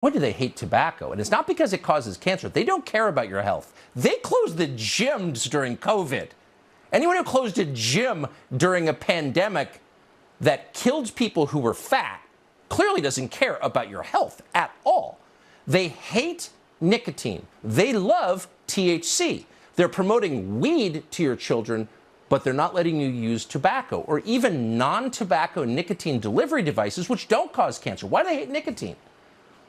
Why do they hate tobacco? And it's not because it causes cancer. They don't care about your health. They closed the gyms during COVID. Anyone who closed a gym during a pandemic that killed people who were fat clearly doesn't care about your health at all. They hate nicotine. They love THC. They're promoting weed to your children, but they're not letting you use tobacco or even non-tobacco nicotine delivery devices, which don't cause cancer. Why do they hate nicotine?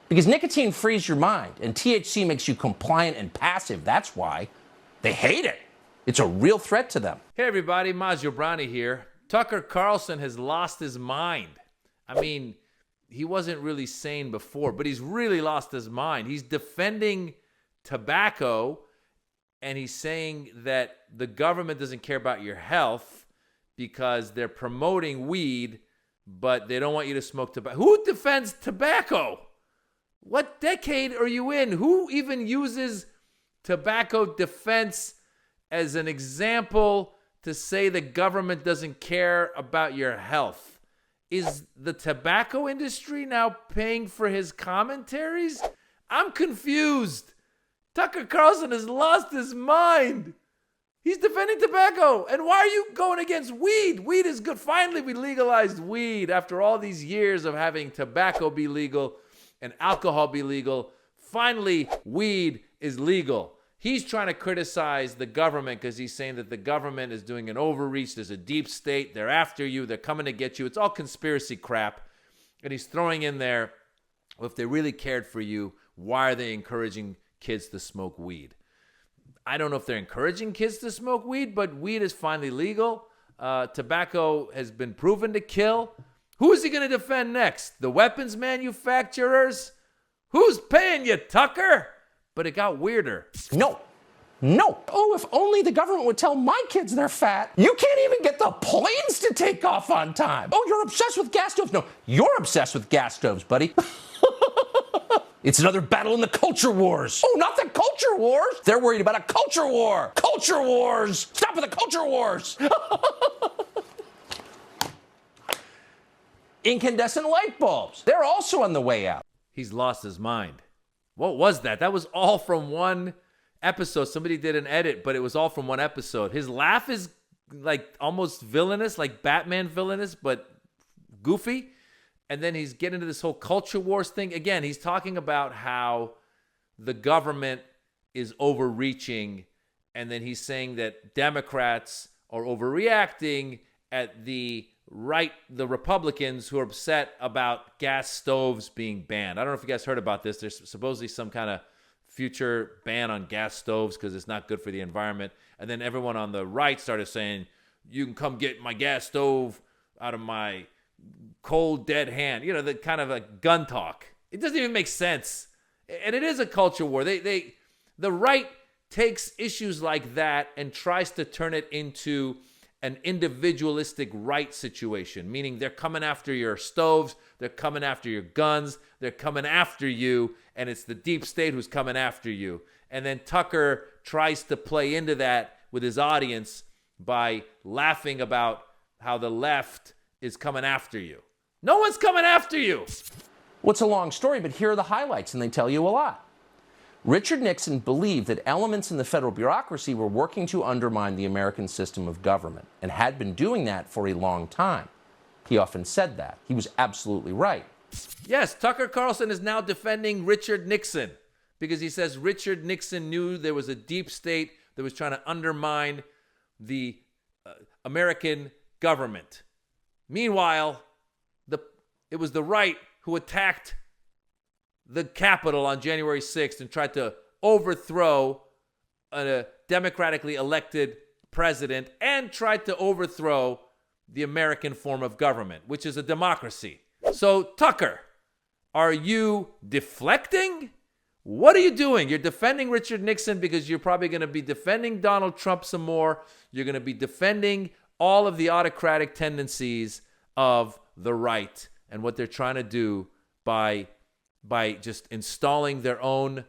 Because nicotine frees your mind, and THC makes you compliant and passive. That's why they hate it. It's a real threat to them. Hey everybody, Maz Jobrani here. Tucker Carlson has lost his mind. I mean, he wasn't really sane before, but he's really lost his mind. He's defending tobacco, and he's saying that the government doesn't care about your health because they're promoting weed, but they don't want you to smoke tobacco. Who defends tobacco? What decade are you in? Who even uses tobacco defense as an example to say the government doesn't care about your health? Is the tobacco industry now paying for his commentaries? I'm confused. Tucker Carlson has lost his mind. He's defending tobacco. And why are you going against weed? Weed is good. Finally, we legalized weed after all these years of having tobacco be legal and alcohol be legal. Finally, weed is legal. He's trying to criticize the government because he's saying that the government is doing an overreach. There's a deep state. They're after you. They're coming to get you. It's all conspiracy crap. And he's throwing in there, well, if they really cared for you, why are they encouraging kids to smoke weed? I don't know if they're encouraging kids to smoke weed, but weed is finally legal. Tobacco has been proven to kill. Who is he going to defend next? The weapons manufacturers? Who's paying you, Tucker? But it got weirder. No. Oh, if only the government would tell my kids they're fat. You can't even get the planes to take off on time. Oh, you're obsessed with gas stoves. No, you're obsessed with gas stoves, buddy. It's another battle in the culture wars. Oh, not the culture wars. They're worried about a culture war. Culture wars. Stop with the culture wars. Incandescent light bulbs. They're also on the way out. He's lost his mind. What was that? That was all from one episode. Somebody did an edit, but it was all from one episode. His laugh is like almost villainous, like Batman villainous, but goofy. And then he's getting into this whole culture wars thing. Again, he's talking about how the government is overreaching. And then he's saying that Democrats are overreacting at the right, the Republicans who are upset about gas stoves being banned. I don't know if you guys heard about this. There's supposedly some kind of future ban on gas stoves because it's not good for the environment. And then everyone on the right started saying, you can come get my gas stove out of my cold, dead hand. You know, the kind of a gun talk. It doesn't even make sense. And it is a culture war. The right takes issues like that and tries to turn it into an individualistic right situation, meaning they're coming after your stoves, they're coming after your guns, they're coming after you, and it's the deep state who's coming after you. And then Tucker tries to play into that with his audience by laughing about how the left is coming after you. No one's coming after you. Well, it's a long story, but here are the highlights, and they tell you a lot. Richard Nixon believed that elements in the federal bureaucracy were working to undermine the American system of government and had been doing that for a long time. He often said that. He was absolutely right. Yes, Tucker Carlson is now defending Richard Nixon because he says Richard Nixon knew there was a deep state that was trying to undermine the American government. Meanwhile, it was the right who attacked the Capitol on January 6th and tried to overthrow a democratically elected president and tried to overthrow the American form of government, which is a democracy. So, Tucker, are you deflecting? What are you doing? You're defending Richard Nixon because you're probably going to be defending Donald Trump some more. You're going to be defending all of the autocratic tendencies of the right and what they're trying to do by just installing their own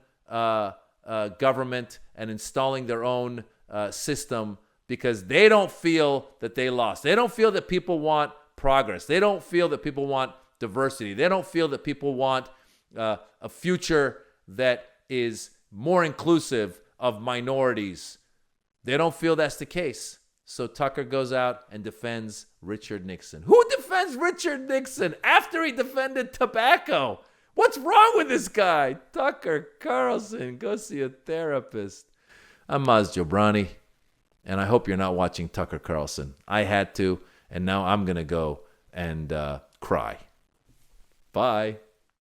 government and installing their own system because they don't feel that they lost. They don't feel that people want progress. They don't feel that people want diversity. They don't feel that people want a future that is more inclusive of minorities. They don't feel that's the case. So Tucker goes out and defends Richard Nixon. Who defends Richard Nixon after he defended tobacco? What's wrong with this guy? Tucker Carlson, go see a therapist. I'm Maz Jobrani, and I hope you're not watching Tucker Carlson. I had to, and now I'm going to go and cry. Bye.